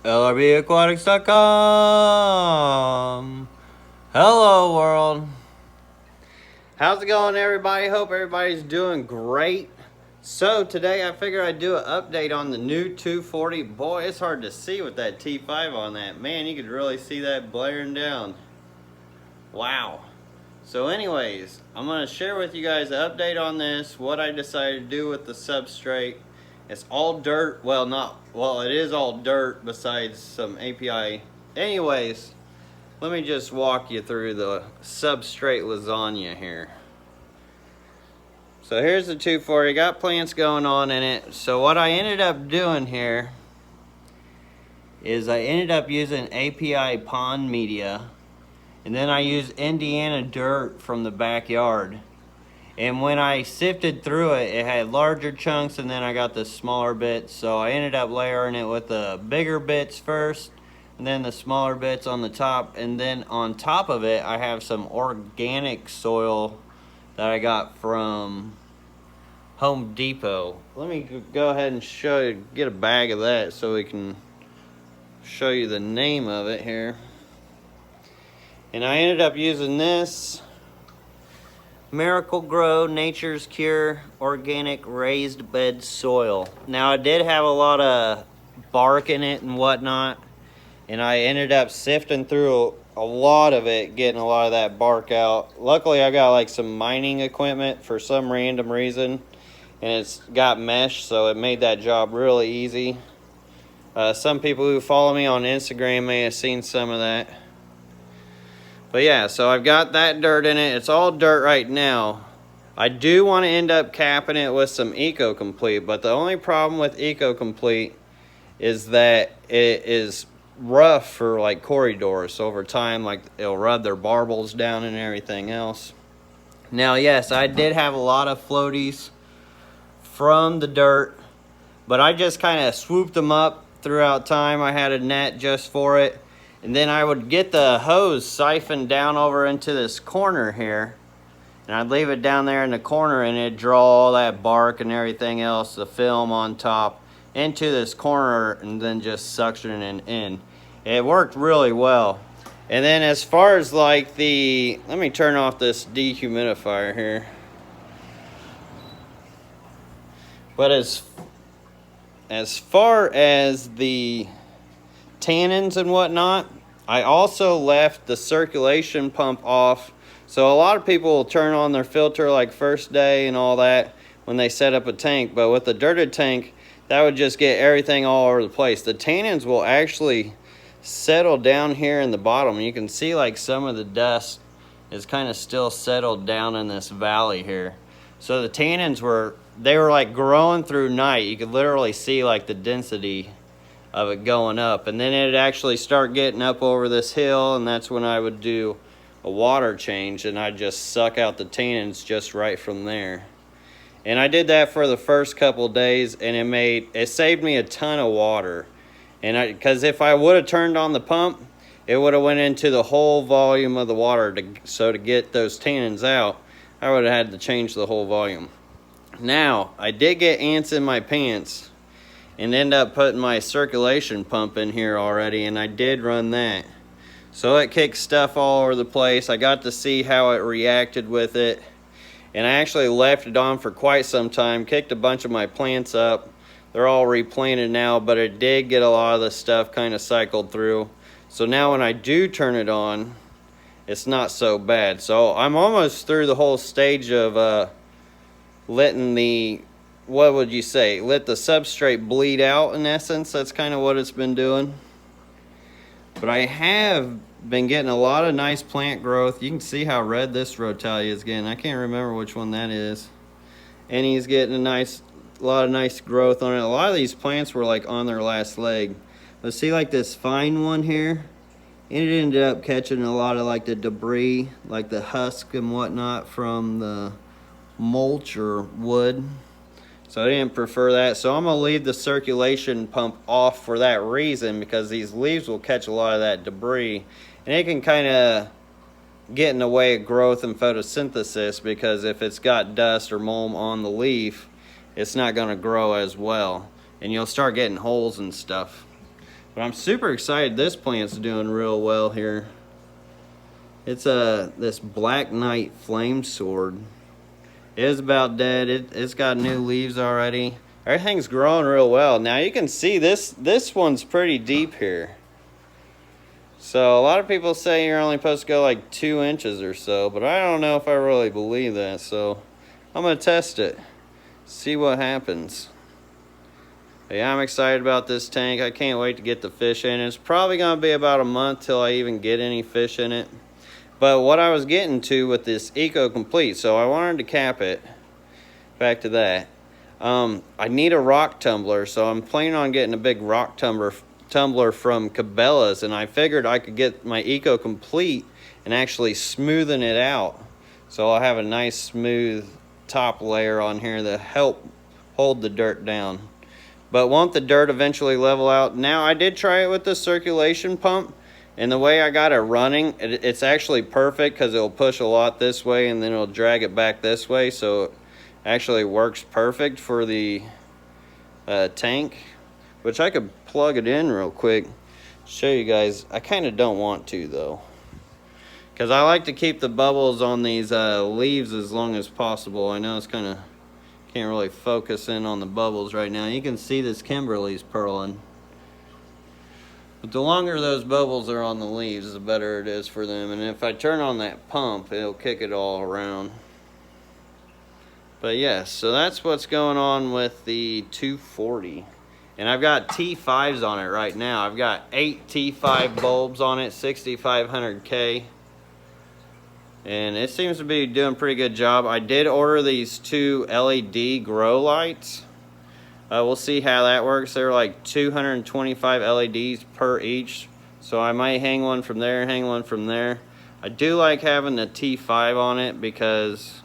LRBAquatics.com. Hello world. How's it going, everybody? Hope everybody's doing great. So today I figured I'd do an update on the new 240. Boy, it's hard to see with that T5 on that. Man, you could really see that blaring down. Wow. So anyways, I'm going to share with you guys an update on this, what I decided to do with the substrate. It's all dirt. It is all dirt besides some API. Anyways, let me just walk you through the Substrate Lasagna here. So here's the 240. Got plants going on in it. So what I ended up doing here is I ended up using API pond media, and then I used Indiana dirt from the backyard. And when I sifted through it, it had larger chunks, and then I got the smaller bits. So I ended up layering it with the bigger bits first, and then the smaller bits on the top. And then on top of it, I have some organic soil that I got from Home Depot. Let me go ahead and show you, get a bag of that so we can show you the name of it here. And I ended up using this Miracle Grow Nature's Cure Organic Raised Bed Soil. Now, I did have a lot of bark in it and whatnot, and I ended up sifting through a lot of it, getting a lot of that bark out. Luckily, I got like some mining equipment for some random reason, and it's got mesh, so it made that job really easy. Some people who follow me on Instagram may have seen some of that. But yeah, so I've got that dirt in it. It's all dirt right now. I do want to end up capping it with some Eco Complete, but the only problem with Eco Complete is that it is rough for like corridors. So over time, like, it'll rub their barbels down and everything else. Now, yes, I did have a lot of floaties from the dirt, but I just kind of swooped them up throughout time. I had a net just for it. And then I would get the hose siphoned down over into this corner here, and I'd leave it down there in the corner, and it'd draw all that bark and everything else, the film on top, into this corner, and then just suction it in. It worked really well. And then as far as like let me turn off this dehumidifier here. But as far as the tannins and whatnot, I also left the circulation pump off. So a lot of people will turn on their filter like first day and all that when they set up a tank, but with a dirted tank, that would just get everything all over the place. The tannins will actually settle down here in the bottom. You can see like some of the dust is kind of still settled down in this valley here. So the tannins were like growing through night. You could literally see like the density of it going up, and then it'd actually start getting up over this hill, and that's when I would do a water change, and I'd just suck out the tannins just right from there. And I did that for the first couple days, and it saved me a ton of water. And because if I would have turned on the pump, it would have went into the whole volume of the water. So to get those tannins out, I would have had to change the whole volume. Now, I did get ants in my pants and end up putting my circulation pump in here already, and I did run that. So it kicked stuff all over the place. I got to see how it reacted with it, and I actually left it on for quite some time, kicked a bunch of my plants up. They're all replanted now, but it did get a lot of the stuff kind of cycled through. So now when I do turn it on, it's not so bad. So I'm almost through the whole stage of letting let the substrate bleed out, in essence. That's kind of what it's been doing. But I have been getting a lot of nice plant growth. You can see how red this Rotalia is getting. I can't remember which one that is. And he's getting a lot of nice growth on it. A lot of these plants were like on their last leg. Let's see, like this fine one here. And it ended up catching a lot of like the debris, like the husk and whatnot from the mulch or wood. So I didn't prefer that. So I'm going to leave the circulation pump off for that reason, because these leaves will catch a lot of that debris. And it can kind of get in the way of growth and photosynthesis, because if it's got dust or mold on the leaf, it's not going to grow as well. And you'll start getting holes and stuff. But I'm super excited. This plant's doing real well here. It's this Black Knight Flame Sword. It is about dead. It's got new leaves already. Everything's growing real well. Now you can see this one's pretty deep here. So a lot of people say you're only supposed to go like 2 inches or so, but I don't know if I really believe that. So I'm gonna test it, see what happens. But yeah, I'm excited about this tank. I can't wait to get the fish in. It's probably gonna be about a month till I even get any fish in it. But what I was getting to with this Eco Complete, so I wanted to cap it. Back to that. I need a rock tumbler, so I'm planning on getting a big rock tumbler from Cabela's, and I figured I could get my Eco Complete and actually smoothen it out. So I'll have a nice smooth top layer on here to help hold the dirt down. But won't the dirt eventually level out? Now I did try it with the circulation pump, and the way I got it running, it's actually perfect because it'll push a lot this way and then it'll drag it back this way. So it actually works perfect for the tank, which I could plug it in real quick, show you guys. I kind of don't want to though, because I like to keep the bubbles on these leaves as long as possible. I know it's kind of, can't really focus in on the bubbles right now. You can see this Kimberly's purling. But the longer those bubbles are on the leaves, the better it is for them. And if I turn on that pump, it'll kick it all around. But yes, so that's what's going on with the 240. And I've got T5s on it right now. I've got 8 T5 bulbs on it, 6500K. And it seems to be doing a pretty good job. I did order these 2 LED grow lights. We'll see how that works. They're like 225 LEDs per each. So I might hang one from there, hang one from there. I do like having the T5 on it because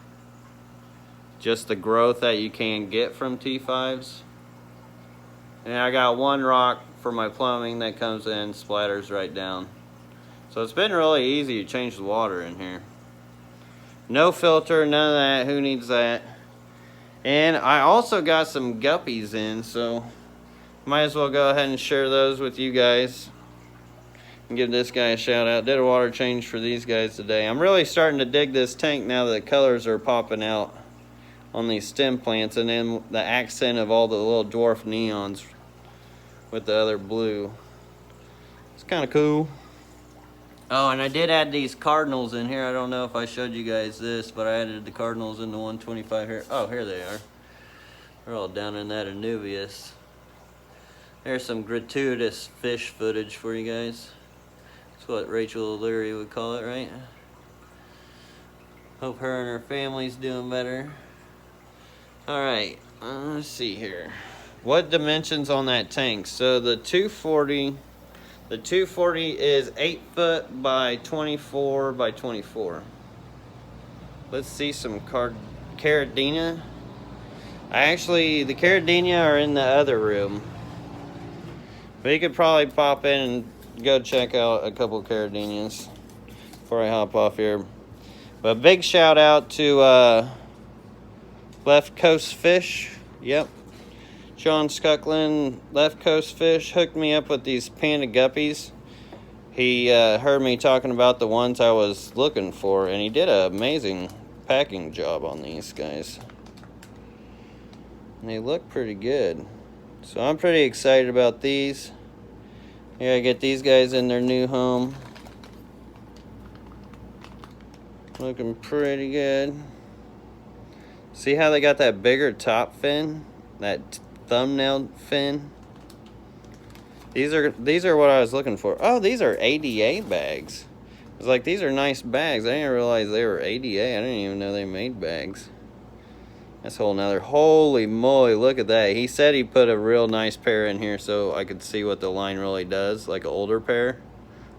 just the growth that you can get from T5s. And I got 1 rock for my plumbing that comes in, splatters right down. So it's been really easy to change the water in here. No filter, none of that. Who needs that? And I also got some guppies in, so might as well go ahead and share those with you guys. And give this guy a shout out. Did a water change for these guys today. I'm really starting to dig this tank now that the colors are popping out on these stem plants, and then the accent of all the little dwarf neons with the other blue. It's kind of cool. Oh, and I did add these cardinals in here. I don't know if I showed you guys this, but I added the cardinals in the 125 here. Oh, here they are. They're all down in that Anubias. There's some gratuitous fish footage for you guys. That's what Rachel O'Leary would call it, right? Hope her and her family's doing better. Alright, let's see here. What dimensions on that tank? So the 240... The 240 is 8 foot by 24 by 24. Let's see some Caridina. The Caridina are in the other room. But you could probably pop in and go check out a couple Caridinas before I hop off here. But big shout out to Left Coast Fish. Yep. John Scuckland, Left Coast Fish, hooked me up with these panda guppies. He heard me talking about the ones I was looking for, and he did an amazing packing job on these guys. And they look pretty good. So I'm pretty excited about these. I gotta get these guys in their new home. Looking pretty good. See how they got that bigger top fin? That thumbnail fin. These are what I was looking for. Oh, these are ADA bags. I was like, these are nice bags. I didn't realize they were ADA. I didn't even know they made bags. That's a whole nother. Holy moly, look at that. He said he put a real nice pair in here so I could see what the line really does, like an older pair.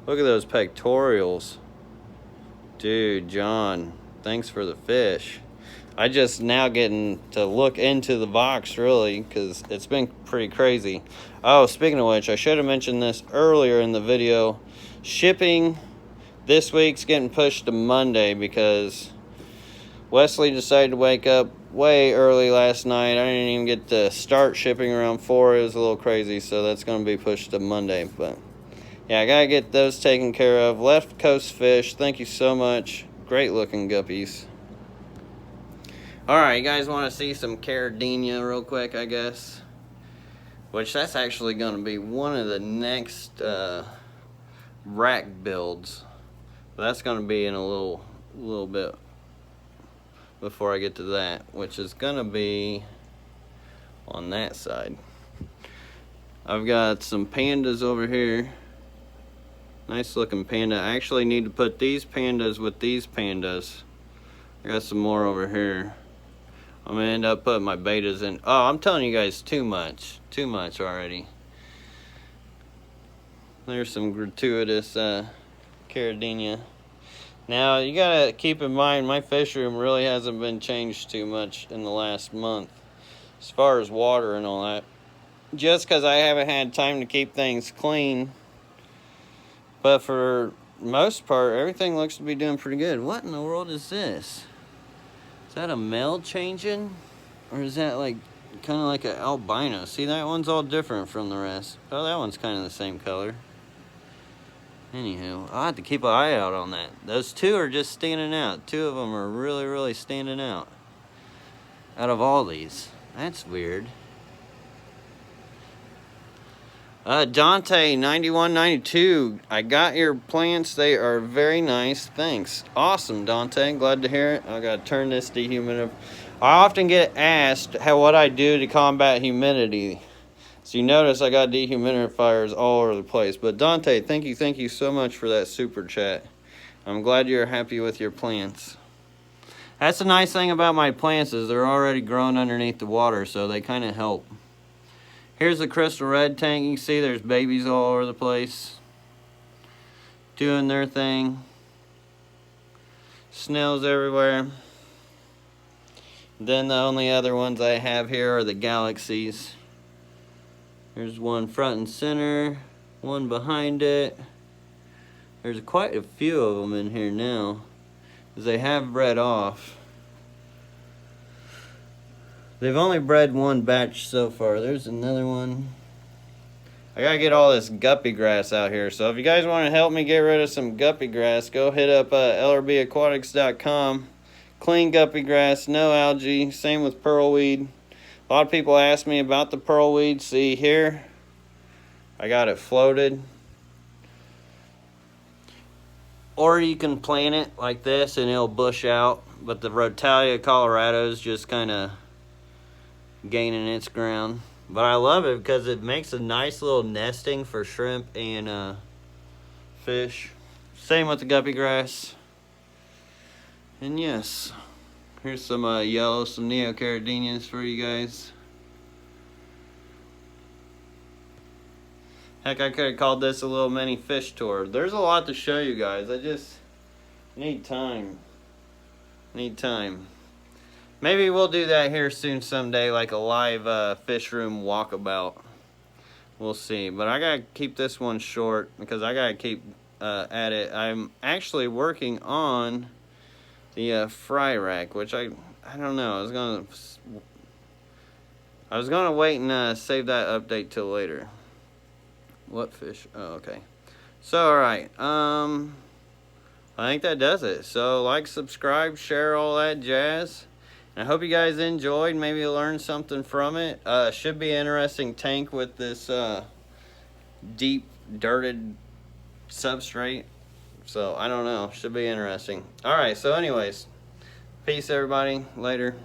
Look at those pectorials. Dude, John, thanks for the fish. I just now getting to look into the box, really, because it's been pretty crazy. Oh, speaking of which, I should have mentioned this earlier in the video. Shipping this week's getting pushed to Monday because Wesley decided to wake up way early last night. I didn't even get to start shipping around 4. It was a little crazy, so that's going to be pushed to Monday. But yeah, I got to get those taken care of. Left Coast Fish, thank you so much. Great looking guppies. Alright, you guys want to see some Caridina real quick, I guess? Which that's actually going to be one of the next rack builds. But that's going to be in a little bit before I get to that, which is going to be on that side. I've got some pandas over here. Nice looking panda. I actually need to put these pandas with these pandas. I got some more over here. I'm gonna end up putting my betas in. Oh, I'm telling you guys too much already. There's some gratuitous Caridina. Now you gotta keep in mind my fish room really hasn't been changed too much in the last month as far as water and all that, just because I haven't had time to keep things clean. But for most part, everything looks to be doing pretty good. What in the world is this? Is that a male changing? Or is that like kind of like an albino? See, that one's all different from the rest. Oh, that one's kind of the same color. Anywho, I'll have to keep an eye out on that. Those two are just standing out. 2 of them are really, really standing out of all these. That's weird. Dante 9192, I got your plants. They are very nice. Thanks. Awesome, Dante. Glad to hear it. I gotta turn this dehumidifier. I often get asked what I do to combat humidity. So you notice I got dehumidifiers all over the place. But Dante, thank you so much for that super chat. I'm glad you're happy with your plants. That's the nice thing about my plants is they're already growing underneath the water, so they kind of help. Here's the crystal red tank. You can see there's babies all over the place doing their thing. Snails everywhere. Then the only other ones I have here are the galaxies. There's one front and center, one behind it. There's quite a few of them in here now, because they have bred off. They've only bred one batch so far. There's another one. I gotta get all this guppy grass out here. So if you guys want to help me get rid of some guppy grass, go hit up lrbaquatics.com. Clean guppy grass, no algae. Same with pearlweed. A lot of people ask me about the pearlweed. See here, I got it floated. Or you can plant it like this and it'll bush out. But the Rotalia Colorado is just kind of gaining its ground. But I love it because it makes a nice little nesting for shrimp and fish. Same with the guppy grass. And yes, here's some yellow, some neocaradinas for you guys. Heck, I could have called this a little mini fish tour. There's a lot to show you guys. I just need time. Maybe we'll do that here soon someday, like a live fish room walkabout. We'll see. But I gotta keep this one short because I gotta keep at it. I'm actually working on the fry rack, which I don't know. I was gonna wait and save that update till later. What fish? Oh, okay. So, alright. I think that does it. So, like, subscribe, share, all that jazz. And I hope you guys enjoyed. Maybe you learned something from it. Should be an interesting tank with this deep, dirted substrate. So, I don't know. Should be interesting. Alright, so anyways. Peace, everybody. Later.